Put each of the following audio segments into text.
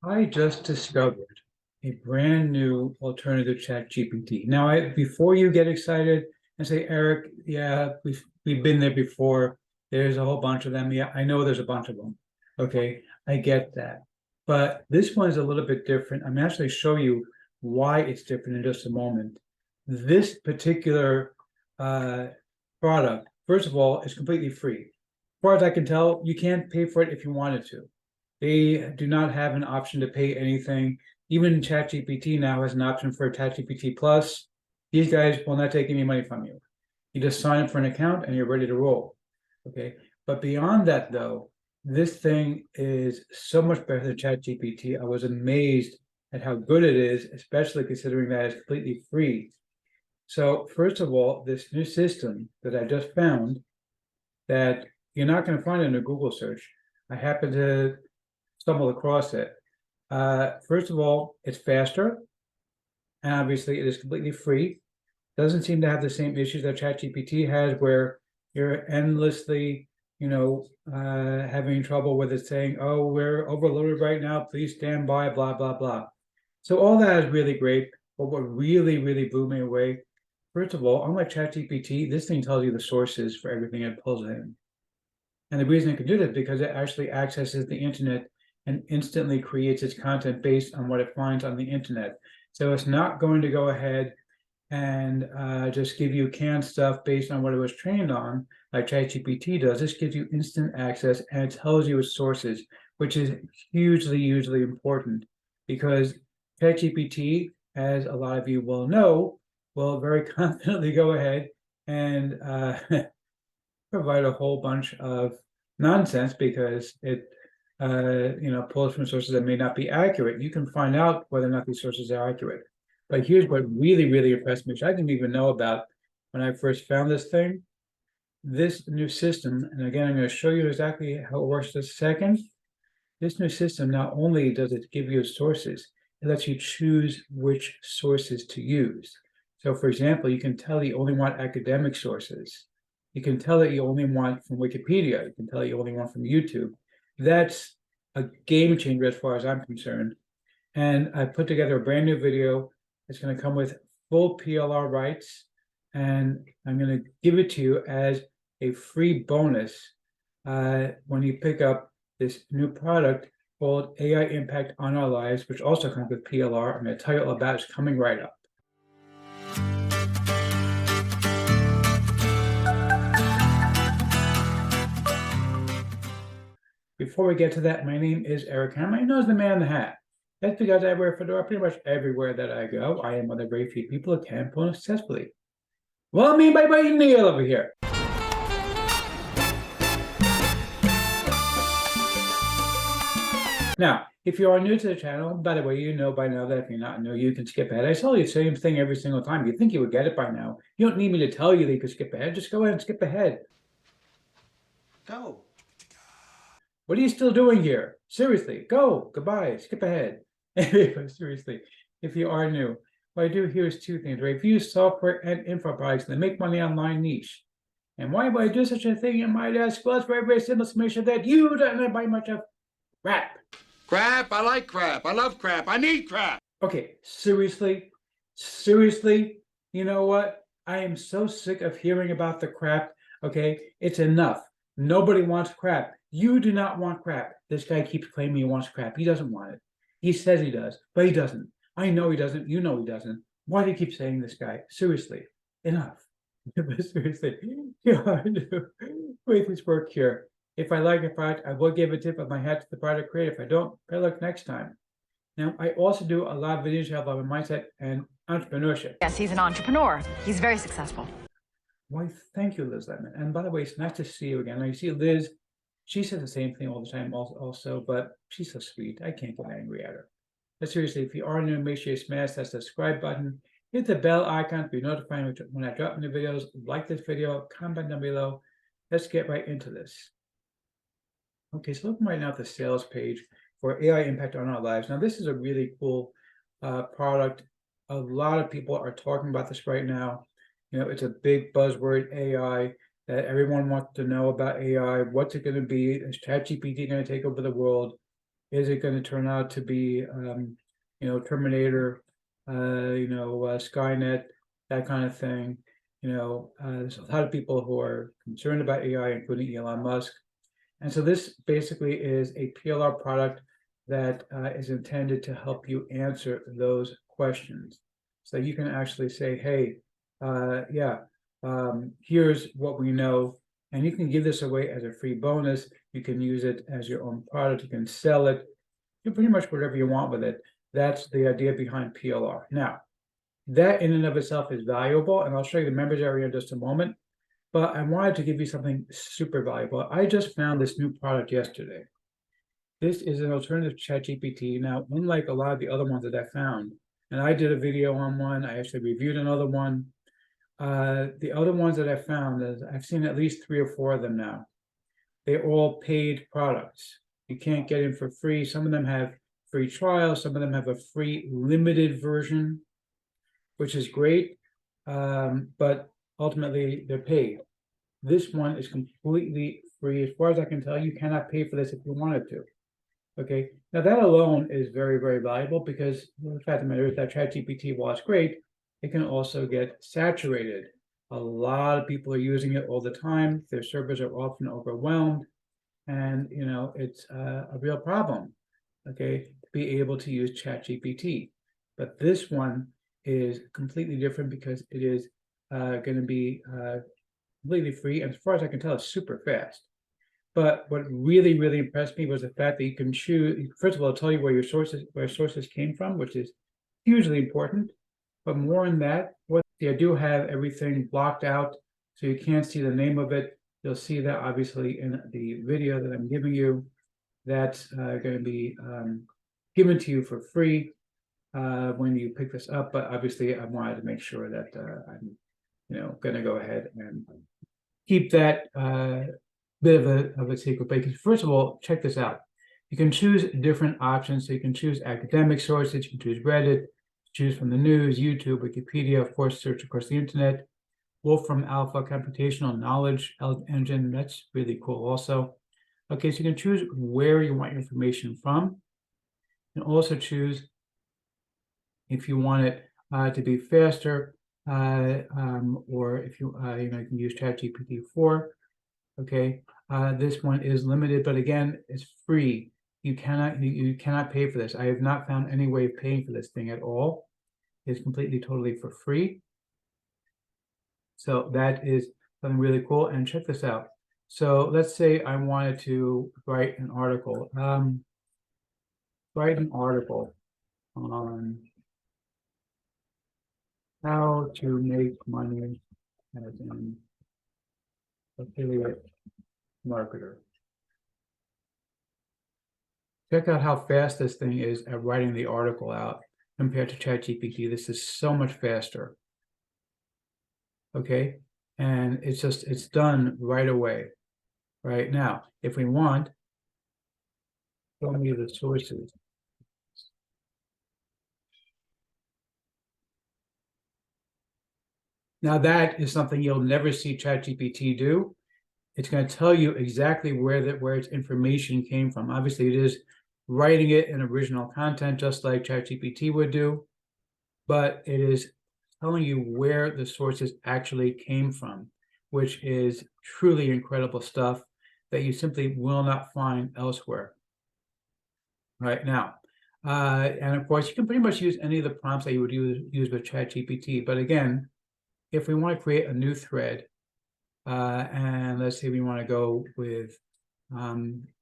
I just discovered a brand new alternative to ChatGPT. Now, before you get excited and say, Eric, yeah, we've been there before. There's a whole bunch of them. Yeah, I know there's a bunch of them. Okay, I get that. But this one is a little bit different. I'm actually show you why it's different in just a moment. This particular uh, product, first of all, is completely free. As far as I can tell, you can't pay for it if you wanted to. They do not have an option to pay anything. Even ChatGPT now has an option for ChatGPT Plus. These guys will not take any money from you. You just sign up for an account and you're ready to roll. Okay. But beyond that, though, this thing is so much better than ChatGPT. I was amazed at how good it is, especially considering that it's completely free. So, first of all, this new system that I just found that you're not going to find in a Google search. I happened to stumble across it. First of all, it's faster, and obviously it is completely free. Doesn't seem to have the same issues that ChatGPT has, where you're endlessly, having trouble with it saying, "Oh, we're overloaded right now. Please stand by." Blah blah blah. So all that is really great. But what really, really blew me away, first of all, unlike ChatGPT, this thing tells you the sources for everything it pulls in. And the reason it can do that is because it actually accesses the internet and instantly creates its content based on what it finds on the internet. So it's not going to go ahead and just give you canned stuff based on what it was trained on, like ChatGPT does. This gives you instant access and it tells you its sources, which is hugely important because ChatGPT, as a lot of you will know, will very confidently go ahead and provide a whole bunch of nonsense because it pulls from sources that may not be accurate. You can find out whether or not these sources are accurate. But here's what really impressed me, which I didn't even know about when I first found this thing. This new system, and again, I'm going to show you exactly how it works in a second. This new system, not only does it give you sources, it lets you choose which sources to use. So, for example, you can tell you only want academic sources. You can tell that you only want from Wikipedia. You can tell you only want from YouTube. That's a game changer as far as I'm concerned. And I put together a brand new video. It's going to come with full PLR rights, and I'm going to give it to you as a free bonus when you pick up this new product called AI Impact on Our Lives, which also comes with PLR. I'm going to tell you all about it. It's coming right up. Before we get to that, my name is Eric. How many knows the man in the hat? That's because I wear a fedora pretty much everywhere that I go. I am one of the very few people who can pull successfully. Well, me by Neil over here. Now, if you are new to the channel, by the way, you know by now that if you're not new, you can skip ahead. I tell you the same thing every single time. You think you would get it by now. You don't need me to tell you that you could skip ahead. Just go ahead and skip ahead. Go. What are you still doing here? Seriously, go. Goodbye. Skip ahead. Anyway, seriously, if you are new, what I do here is two things. I review software and info products that make money online niche. And why would I do such a thing? You might ask. Well, it's very simple to make sure that you don't buy much of crap. Crap. I like crap. I love crap. I need crap. Okay, seriously, you know what? I am so sick of hearing about the crap. Okay, it's enough. Nobody wants crap. You do not want crap. This guy keeps claiming he wants crap. He doesn't want it. He says he does, but he doesn't. I know he doesn't. You know he doesn't. Why do you keep saying this guy? Seriously, enough. Seriously, wait this work here. If I like a product, I will give a tip of my hat to the product creator. If I don't, better luck next time. Now, I also do a lot of videos about mindset and entrepreneurship. Yes, he's an entrepreneur. He's very successful. Why, thank you, Liz Lemon. And by the way, it's nice to see you again. Now, you see Liz, she says the same thing all the time also, but she's so sweet. I can't get angry at her. But seriously, if you are new, make sure you smash that subscribe button. Hit the bell icon to be notified when I drop new videos. Like this video, comment down below. Let's get right into this. Okay, so looking right now at the sales page for AI Impact on Our Lives. Now, this is a really cool product. A lot of people are talking about this right now. You know, it's a big buzzword, AI, that everyone wants to know about AI. What's it going to be? Is ChatGPT going to take over the world? Is it going to turn out to be, Terminator, Skynet, that kind of thing? There's a lot of people who are concerned about AI, including Elon Musk. And so this basically is a PLR product that is intended to help you answer those questions. So you can actually say, hey, here's what we know. And you can give this away as a free bonus. You can use it as your own product. You can sell it. Do pretty much whatever you want with it. That's the idea behind PLR. Now, that in and of itself is valuable, and I'll show you the members area in just a moment. But I wanted to give you something super valuable. I just found this new product yesterday. This is an alternative to ChatGPT. Now, unlike a lot of the other ones that I found, and I did a video on one, I actually reviewed another one. The other ones that I found, I've seen at least 3 or 4 of them now. They're all paid products. You can't get them for free. Some of them have free trials. Some of them have a free limited version, which is great. But ultimately, they're paid. This one is completely free. As far as I can tell, you cannot pay for this if you wanted to. Okay. Now, that alone is very, very valuable because the fact of the matter is that ChatGPT, while it's great, it can also get saturated. A lot of people are using it all the time. Their servers are often overwhelmed. And, it's a real problem, okay, to be able to use ChatGPT. But this one is completely different because it is going to be completely free. And as far as I can tell, it's super fast. But what really, really impressed me was the fact that you can choose, first of all, tell you where sources came from, which is hugely important. But more than that, I do have everything blocked out, so you can't see the name of it. You'll see that obviously in the video that I'm giving you. That's going to be given to you for free when you pick this up. But obviously, I wanted to make sure that I'm, going to go ahead and keep that bit of a secret. Because first of all, check this out. You can choose different options. So you can choose academic sources. You can choose Reddit. Choose from the news, YouTube, Wikipedia, of course, search across the internet. Wolfram Alpha computational knowledge engine. That's really cool also. Okay, so you can choose where you want your information from. You can also choose if you want it to be faster, or if you you can use ChatGPT 4. Okay, this one is limited, but again, it's free. You cannot pay for this. I have not found any way of paying for this thing at all. It's completely, totally for free. So that is something really cool. And check this out. So let's say I wanted to write an article. Write an article on how to make money as an affiliate marketer. Check out how fast this thing is at writing the article out compared to ChatGPT. This is so much faster. Okay, and it's done right away. Right now, if we want, show me the sources. Now that is something you'll never see ChatGPT do. It's going to tell you exactly where its information came from. Obviously, it is writing it in original content, just like ChatGPT would do, but it is telling you where the sources actually came from, which is truly incredible stuff that you simply will not find elsewhere. Right now. And of course, you can pretty much use any of the prompts that you would use with ChatGPT. But again, if we want to create a new thread, and let's say we want to go with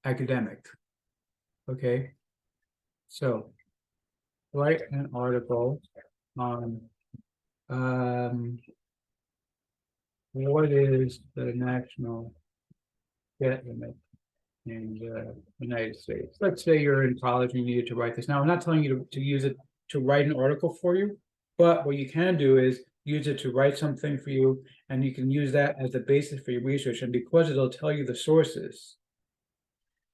academic. Okay, so write an article on what is the national debt limit in the United States. Let's say you're in college and you needed to write this. Now, I'm not telling you to use it to write an article for you, but what you can do is use it to write something for you, and you can use that as the basis for your research. And because it'll tell you the sources,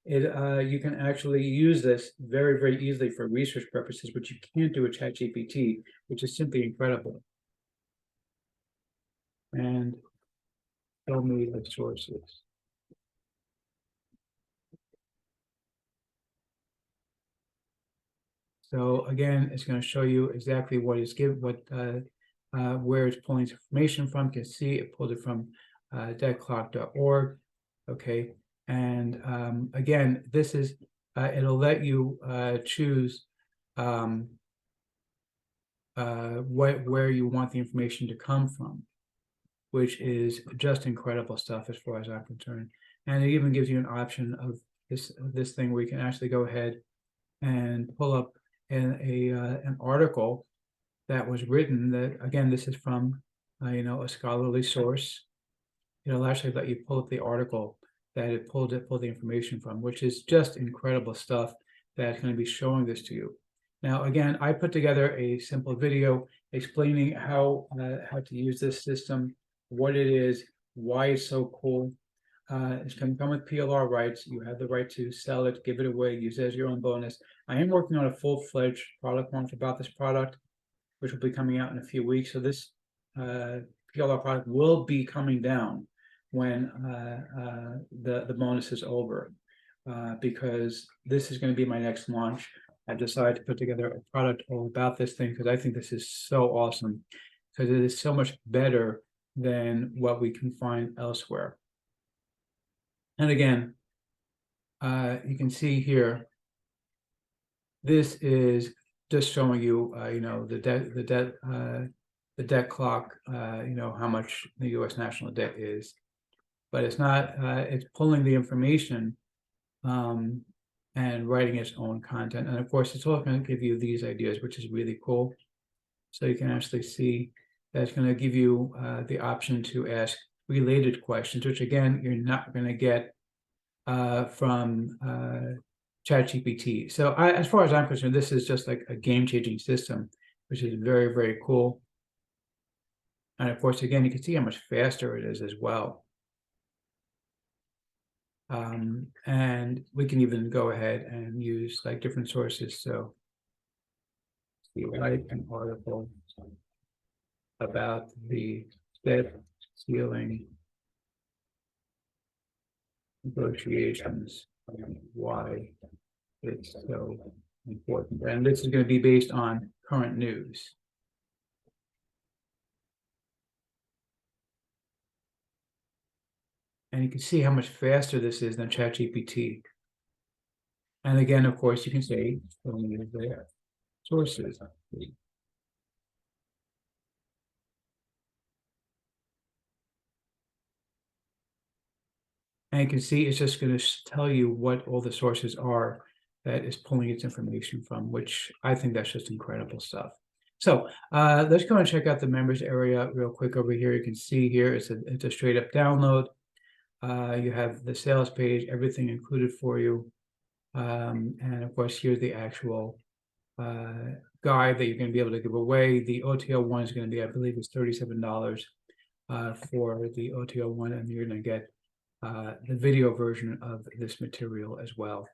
you can actually use this very, very easily for research purposes, which you can't do with ChatGPT, which is simply incredible. And show me the sources. So again, it's going to show you exactly what is given, where it's pulling its information from. You can see it pulled it from deadclock.org. Okay, and again, this is it'll let you choose where you want the information to come from, which is just incredible stuff as far as I'm concerned. And it even gives you an option of this thing where you can actually go ahead and pull up an article that was written. That again, this is from a scholarly source. It'll actually let you pull up the article that it pulled the information from, which is just incredible stuff that's going to be showing this to you. Now, again, I put together a simple video explaining how to use this system, what it is, why it's so cool. It's going to come with PLR rights. You have the right to sell it, give it away, use it as your own bonus. I am working on a full-fledged product launch about this product, which will be coming out in a few weeks. So this PLR product will be coming down when the bonus is over, because this is going to be my next launch. I decided to put together a product all about this thing because I think this is so awesome, because it is so much better than what we can find elsewhere. And again, you can see here, this is just showing you, the debt clock, how much the U.S. national debt is, but it's not. It's pulling the information and writing its own content, and of course, it's all going to give you these ideas, which is really cool. So you can actually see that it's going to give you the option to ask related questions, which again, you're not going to get from ChatGPT. So as far as I'm concerned, this is just like a game-changing system, which is very, very cool. And of course, again, you can see how much faster it is as well. And we can even go ahead and use like different sources. So write an article about the debt ceiling negotiations and why it's so important. And this is going to be based on current news. And you can see how much faster this is than ChatGPT. And again, of course, you can say there sources. And you can see it's just going to tell you what all the sources are that is pulling its information from, which I think that's just incredible stuff. So let's go and check out the members area real quick over here. You can see here it's a straight up download. You have the sales page, everything included for you. And of course, here's the actual guide that you're going to be able to give away. The OTL one is going to be, I believe, it's $37 for the OTL one, and you're going to get the video version of this material as well.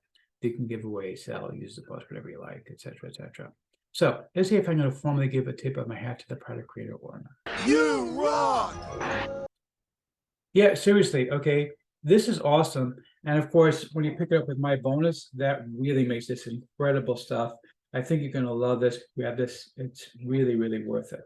You can give away, sell, use the post, whatever you like, etc., etc. So let's see if I'm going to formally give a tip of my hat to the product creator or not. You rock! Yeah, seriously. Okay, this is awesome. And of course, when you pick it up with my bonus, that really makes this incredible stuff. I think you're going to love this. Grab this. It's really, really worth it.